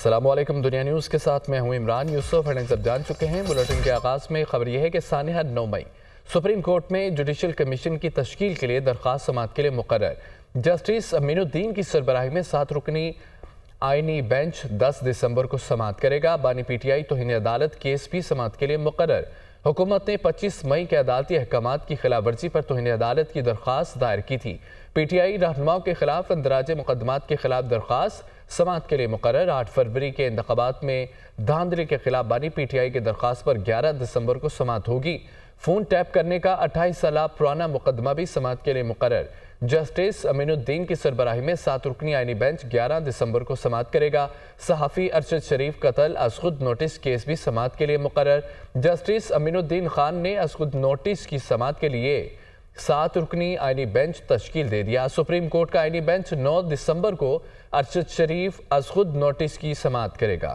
السلام علیکم، دنیا نیوز کے ساتھ میں ہوں عمران یوسف۔ ہیڈلائنز اب جان چکے ہیں۔ بلیٹن کے آغاز میں خبر یہ ہے کہ سانحہ 9 مئی سپریم کورٹ میں جوڈیشل کمیشن کی تشکیل کے لیے درخواست سماعت کے لیے مقرر۔ جسٹس امین الدین کی سربراہی میں 7 رکنی آئینی بینچ 10 دسمبر کو سماعت کرے گا۔ بانی پی ٹی آئی توہین عدالت کیس بھی سماعت کے لیے مقرر۔ حکومت نے 25 مئی کے عدالتی احکامات کی خلاف ورزی پر توہین عدالت کی درخواست دائر کی تھی۔ پی ٹی آئی رہنماؤں کے خلاف اندراج مقدمات کے خلاف درخواست سماعت کے لیے مقرر۔ 8 فروری کے انتخابات میں دھاندلی کے خلاف بانی پی ٹی آئی کی درخواست پر 11 دسمبر کو سماعت ہوگی۔ فون ٹیپ کرنے کا 28 سالہ پرانا مقدمہ بھی سماعت کے لیے مقرر۔ جسٹس امین الدین کی سربراہی میں 7 رکنی آئینی بینچ 11 دسمبر کو سماعت کرے گا۔ صحافی ارشد شریف قتل از خود نوٹس کیس بھی سماعت کے لیے مقرر۔ جسٹس امین الدین خان نے از خود نوٹس کی سماعت کے لیے 7 رکنی آئینی بینچ تشکیل دے دیا۔ سپریم کورٹ کا آئینی بینچ 9 دسمبر کو ارشد شریف از خود نوٹس کی سماعت کرے گا۔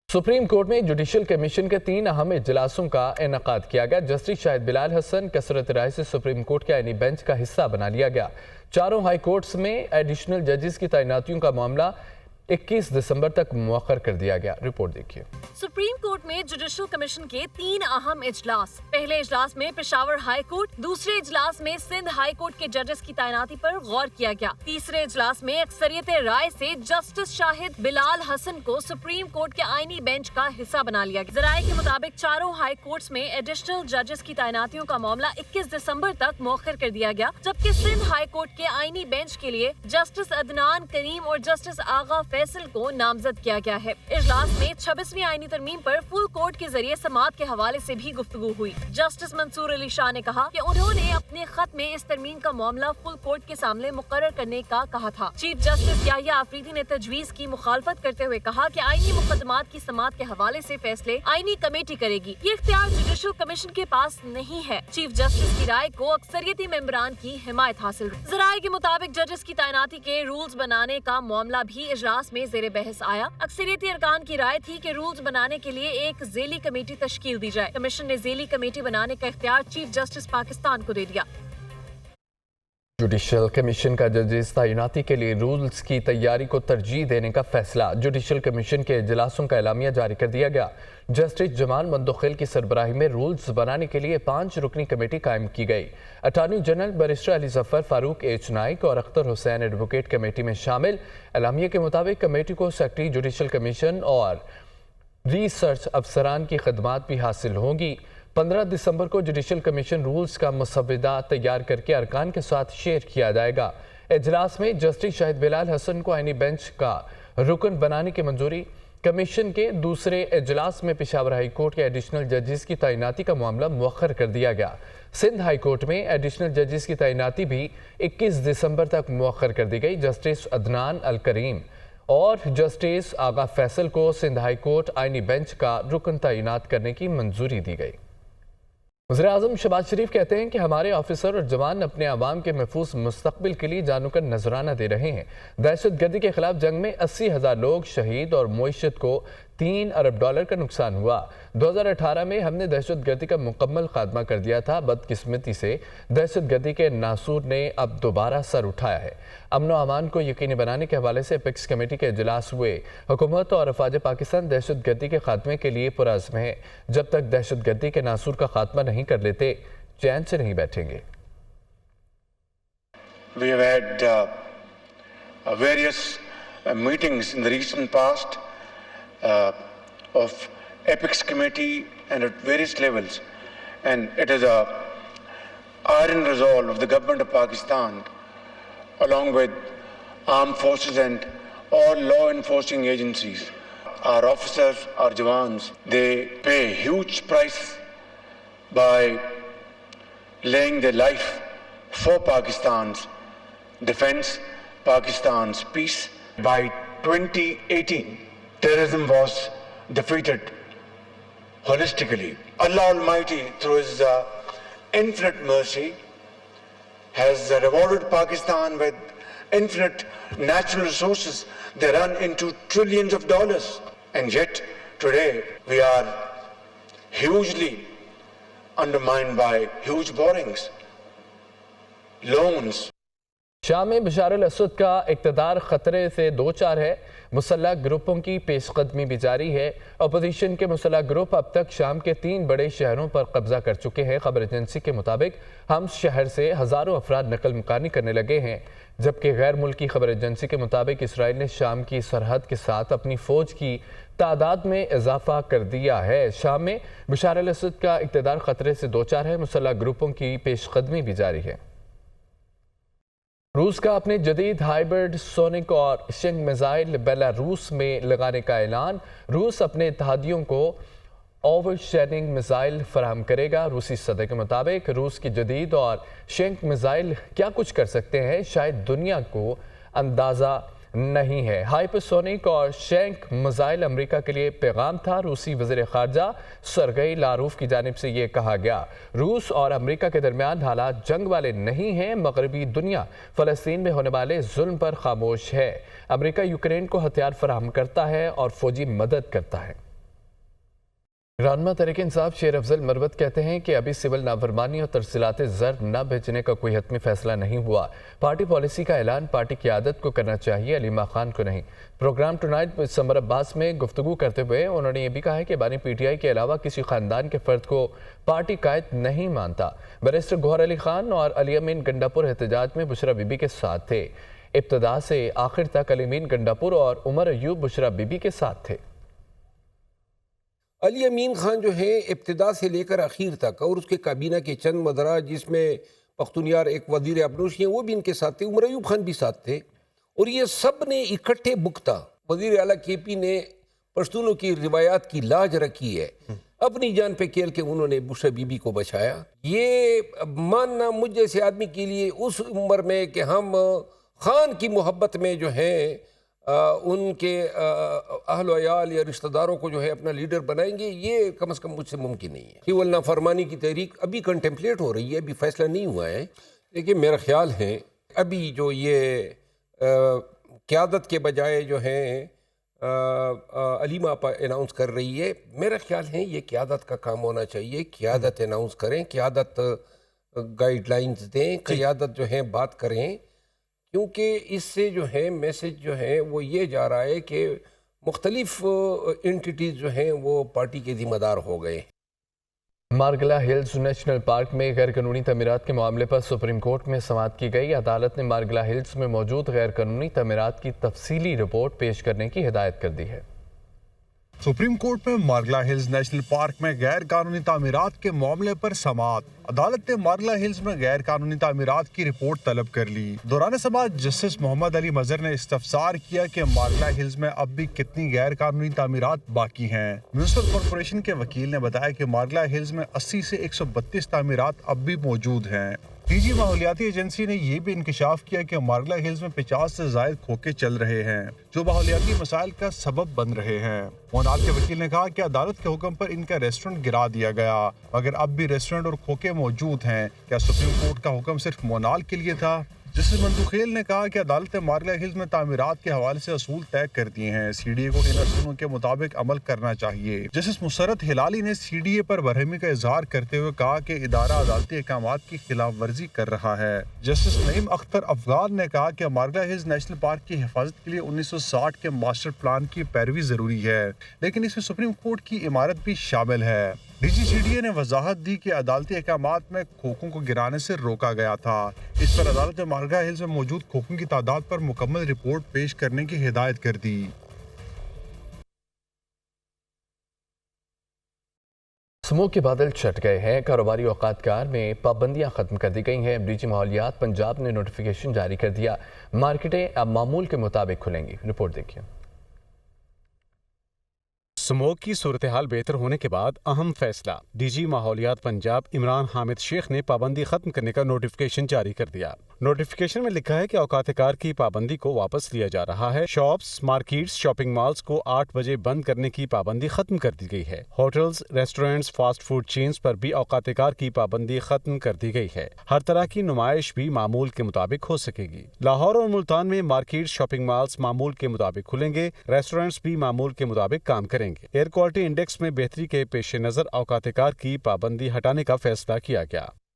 سپریم کورٹ میں جوڈیشل کمیشن کے 3 اہم اجلاسوں کا انعقاد کیا گیا۔ جسٹس شاہد بلال حسن کثرت رائے سے سپریم کورٹ کے آئینی بینچ کا حصہ بنا لیا گیا۔ چاروں ہائی کورٹس میں ایڈیشنل ججز کی تعیناتیوں کا معاملہ 21 دسمبر تک مؤخر کر دیا گیا۔ رپورٹ دیکھیے۔ سپریم کورٹ میں جوڈیشل کمیشن کے 3 اہم اجلاس۔ پہلے اجلاس میں پشاور ہائی کورٹ، دوسرے اجلاس میں سندھ ہائی کورٹ کے ججز کی تعیناتی پر غور کیا گیا۔ تیسرے اجلاس میں اکثریت رائے سے جسٹس شاہد بلال حسن کو سپریم کورٹ کے آئینی بینچ کا حصہ بنا لیا گیا۔ ذرائع کے مطابق چاروں ہائی کورٹس میں ایڈیشنل ججز کی تعیناتیوں کا معاملہ 21 دسمبر تک مؤخر کر دیا گیا، جبکہ سندھ ہائی کورٹ کے آئینی بینچ کے لیے جسٹس عدنان کریم اور جسٹس آغا فیصل کو نامزد کیا گیا ہے۔ اجلاس میں 26ویں آئینی ترمیم پر فل کورٹ کے ذریعے سماعت کے حوالے سے بھی گفتگو ہوئی۔ جسٹس منصور علی شاہ نے کہا کہ انہوں نے اپنے خط میں اس ترمیم کا معاملہ فل کورٹ کے سامنے مقرر کرنے کا کہا تھا۔ چیف جسٹس یحییٰ آفریدی نے تجویز کی مخالفت کرتے ہوئے کہا کہ آئینی مقدمات کی سماعت کے حوالے سے فیصلے آئینی کمیٹی کرے گی، یہ اختیار جوڈیشل کمیشن کے پاس نہیں ہے۔ چیف جسٹس کی رائے کو اکثریتی ممبران کی حمایت حاصل ہوئی۔ ذرائع کے مطابق ججز کی تعیناتی کے رولز بنانے کا معاملہ بھی اجلاس میں زیر بحث آیا۔ اکثریتی ارکان کی رائے تھی کہ رولز بنانے کے لیے ایک ذیلی کمیٹی تشکیل دی جائے۔ کمیشن نے ذیلی کمیٹی بنانے کا اختیار چیف جسٹس پاکستان کو دے دیا۔ جوڈیشل کمیشن کا ججز تعیناتی کے لیے رولز کی تیاری کو ترجیح دینے کا فیصلہ۔ جوڈیشل کمیشن کے اجلاسوں کا اعلامیہ جاری کر دیا گیا۔ جسٹس جمال مندوخیل کی سربراہی میں رولز بنانے کے لیے 5 رکنی کمیٹی قائم کی گئی۔ Attorney general barrister Ali Zafar, فاروق ایچ نائک اور اختر حسین ایڈوکیٹ کمیٹی میں شامل۔ اعلامیہ کے مطابق کمیٹی کو سیکرٹری جوڈیشل کمیشن اور ریسرچ افسران کی خدمات بھی حاصل ہوں گی۔ 15 دسمبر کو جوڈیشل کمیشن رولز کا مسودہ تیار کر کے ارکان کے ساتھ شیئر کیا جائے گا۔ اجلاس میں جسٹس شاہد بلال حسن کو آئینی بینچ کا رکن بنانے کی منظوری۔ کمیشن کے دوسرے اجلاس میں پشاور ہائی کورٹ کے ایڈیشنل ججز کی تعیناتی کا معاملہ مؤخر کر دیا گیا۔ سندھ ہائی کورٹ میں ایڈیشنل ججز کی تعیناتی بھی 21 دسمبر تک مؤخر کر دی گئی۔ جسٹس عدنان الکریم اور جسٹس آغا فیصل کو سندھ ہائی کورٹ آئینی بینچ کا رکن تعینات کرنے کی منظوری دی گئی۔ وزیراعظم شہباز شریف کہتے ہیں کہ ہمارے آفیسر اور جوان اپنے عوام کے محفوظ مستقبل کے لیے جانوں کا نذرانہ دے رہے ہیں۔ دہشت گردی کے خلاف جنگ میں 80,000 لوگ شہید اور معیشت کو $3 ارب کا نقصان ہوا۔ 2018 میں ہم نے دہشت گردی کا مکمل خاتمہ کر دیا تھا۔ بدقسمتی سے دہشت گردی کے ناسور نے اب دوبارہ سر اٹھایا ہے۔ امن و امان کو یقینی بنانے کے حوالے سے اپیکس کمیٹی کے اجلاس ہوئے۔ حکومت اور افواج پاکستان دہشت گردی کے خاتمے کے لیے پرعزم ہے۔ جب تک دہشت گردی کے ناسور کا خاتمہ نہیں کر لیتے، چین سے نہیں بیٹھیں گے۔ We have had various meetings in the recent past of Apex Committee and at various levels, and it is a iron resolve of the government of Pakistan along with armed forces and all law enforcing agencies. Our officers, our jawans, they pay a huge price by laying their life for Pakistan's defense, Pakistan's peace. By 2018, terrorism was defeated holistically. Allah Almighty, through His infinite mercy, has rewarded Pakistan with infinite natural resources. They run into trillions of dollars. And yet, today, we are hugely undermined by huge borrowings, loans. شام میں Bashar al Assad کا اقتدار خطرے سے دوچار ہے، مسلح گروپوں کی پیش قدمی بھی جاری ہے۔ اپوزیشن کے مسلح گروپ اب تک شام کے 3 بڑے شہروں پر قبضہ کر چکے ہیں۔ خبر ایجنسی کے مطابق حمص شہر سے ہزاروں افراد نقل مکانی کرنے لگے ہیں، جبکہ غیر ملکی خبر ایجنسی کے مطابق اسرائیل نے شام کی سرحد کے ساتھ اپنی فوج کی تعداد میں اضافہ کر دیا ہے۔ شام میں بشار الاسد کا اقتدار خطرے سے دوچار ہے، مسلح گروپوں کی پیش قدمی بھی جاری ہے۔ روس کا اپنے جدید ہائبرڈ سونک اور شنگ میزائل بیلاروس میں لگانے کا اعلان۔ روس اپنے اتحادیوں کو اوور شیننگ میزائل فراہم کرے گا۔ روسی صدر کے مطابق روس کی جدید اور شنگ میزائل کیا کچھ کر سکتے ہیں شاید دنیا کو اندازہ نہیں ہے۔ ہائپرسونک اور شینک میزائل امریکہ کے لیے پیغام تھا۔ روسی وزیر خارجہ سرگئی لاروف کی جانب سے یہ کہا گیا، روس اور امریکہ کے درمیان حالات جنگ والے نہیں ہیں، مغربی دنیا فلسطین میں ہونے والے ظلم پر خاموش ہے۔ امریکہ یوکرین کو ہتھیار فراہم کرتا ہے اور فوجی مدد کرتا ہے۔ رہنما تحریک انصاف شیر افضل مروت کہتے ہیں کہ ابھی سول نافرمانی اور ترسیلات زر نہ بھیجنے کا کوئی حتمی فیصلہ نہیں ہوا۔ پارٹی پالیسی کا اعلان پارٹی قیادت کو کرنا چاہیے، علیمہ خان کو نہیں۔ پروگرام ٹونائٹ سمر عباس میں گفتگو کرتے ہوئے انہوں نے یہ بھی کہا ہے کہ بانی پی ٹی آئی کے علاوہ کسی خاندان کے فرد کو پارٹی قائد نہیں مانتا۔ بیرسٹر گوہر علی خان اور علی امین گنڈاپور احتجاج میں بشرا بی بی کے ساتھ تھے۔ ابتدا سے آخر تک علی امین گنڈاپور اور عمر ایوب بشرا بی بی کے ساتھ تھے۔ علی امین خان جو ہیں ابتدا سے لے کر اخیر تک، اور اس کے کابینہ کے چند مدراء جس میں پختونیار ایک وزیر ابنوشی ہیں وہ بھی ان کے ساتھ تھے، عمر ایوب خان بھی ساتھ تھے، اور یہ سب نے اکٹھے بکتا وزیر اعلیٰ کے پی نے پشتونوں کی روایات کی لاج رکھی ہے، اپنی جان پہ کھیل کے انہوں نے بشرا بی بی کو بچایا۔ یہ ماننا مجھ جیسے آدمی کے لیے اس عمر میں کہ ہم خان کی محبت میں جو ہیں ان کے اہل و عیال یا رشتہ داروں کو جو ہے اپنا لیڈر بنائیں گے، یہ کم از کم مجھ سے ممکن نہیں ہے۔ سول نافرمانی کی تحریک ابھی کنٹمپلیٹ ہو رہی ہے، ابھی فیصلہ نہیں ہوا ہے، لیکن میرا خیال ہے ابھی جو یہ قیادت کے بجائے جو ہیں علیمہ آپا اناؤنس کر رہی ہے، میرا خیال ہے یہ قیادت کا کام ہونا چاہیے۔ قیادت اناؤنس کریں، قیادت گائیڈ لائنز دیں، قیادت جو ہے بات کریں، کیونکہ اس سے جو ہے میسج جو ہے وہ یہ جا رہا ہے کہ مختلف انٹیٹیز جو ہیں وہ پارٹی کے ذمہ دار ہو گئے۔ مارگلا ہلز نیشنل پارک میں غیر قانونی تعمیرات کے معاملے پر سپریم کورٹ میں سماعت کی گئی۔ عدالت نے مارگلا ہلز میں موجود غیر قانونی تعمیرات کی تفصیلی رپورٹ پیش کرنے کی ہدایت کر دی ہے۔ سپریم کورٹ میں مارگلا ہلز نیشنل پارک میں غیر قانونی تعمیرات کے معاملے پر سماعت۔ عدالت نے مارگلا ہلز میں غیر قانونی تعمیرات کی رپورٹ طلب کر لی۔ دوران سماعت جسٹس محمد علی مظہر نے استفسار کیا کہ مارگلا ہلز میں اب بھی کتنی غیر قانونی تعمیرات باقی ہیں۔ میونسپل کارپوریشن کے وکیل نے بتایا کہ مارگلا ہلز میں 80 سے 132 تعمیرات اب بھی موجود ہیں۔ ڈی جی ماحولیاتی ایجنسی نے یہ بھی انکشاف کیا کہ مارگلا ہلز میں 50 سے زائد کھوکے چل رہے ہیں جو ماحولیاتی مسائل کا سبب بن رہے ہیں۔ مونال کے وکیل نے کہا کہ عدالت کے حکم پر ان کا ریسٹورنٹ گرا دیا گیا، مگر اب بھی ریسٹورنٹ اور کھوکے موجود ہیں۔ کیا سپریم کورٹ کا حکم صرف مونال کے لیے تھا؟ جسٹس مندوخیل نے کہا کہ عدالت نے مارگلا ہلز میں تعمیرات کے حوالے سے اصول طے کر دیے ہیں، سی ڈی اے کو ان اصولوں کے مطابق عمل کرنا چاہیے۔ جسٹس مسرت ہلالی نے سی ڈی اے پر برہمی کا اظہار کرتے ہوئے کہا کہ ادارہ عدالتی احکامات کی خلاف ورزی کر رہا ہے۔ جسٹس نعیم اختر افغان نے کہا کہ مارگلا ہلز نیشنل پارک کی حفاظت کے لیے 1960 کے ماسٹر پلان کی پیروی ضروری ہے، لیکن اس میں سپریم کورٹ کی عمارت بھی شامل ہے۔ D G C D A نے وضاحت دی کہ عدالتی احکامات میں کھوکوں کو گرانے سے روکا گیا تھا۔ اس پر عدالت نے مارگلا ہلز میں موجود کھوکوں کی تعداد پر مکمل رپورٹ پیش کرنے کی ہدایت کر دی۔ سموگ کے بادل چھٹ گئے ہیں، کاروباری اوقات کار میں پابندیاں ختم کر دی گئی ہیں۔ ڈی جی ماحولیات پنجاب نے نوٹیفیکیشن جاری کر دیا، مارکیٹیں اب معمول کے مطابق کھلیں گی۔ رپورٹ دیکھیے۔ سموگ کی صورتحال بہتر ہونے کے بعد اہم فیصلہ، ڈی جی ماحولیات پنجاب عمران حامد شیخ نے پابندی ختم کرنے کا نوٹیفیکیشن جاری کر دیا۔ نوٹیفیکیشن میں لکھا ہے کہ اوقات کار کی پابندی کو واپس لیا جا رہا ہے۔ شاپس، مارکیٹس، شاپنگ مالز کو 8 بجے بند کرنے کی پابندی ختم کر دی گئی ہے۔ Hotels, restaurants, fast food chains پر بھی اوقات کار کی پابندی ختم کر دی گئی ہے۔ ہر طرح کی نمائش بھی معمول کے مطابق ہو سکے گی۔ لاہور اور ملتان میں مارکیٹس، شاپنگ مالز معمول کے مطابق کھلیں گے، ریسٹورینٹس بھی معمول کے مطابق کام کریں گے۔ ایئر کوالٹی انڈیکس میں بہتری کے پیش نظر اوقات کار کی پابندی ہٹانے کا فیصلہ کیا گیا۔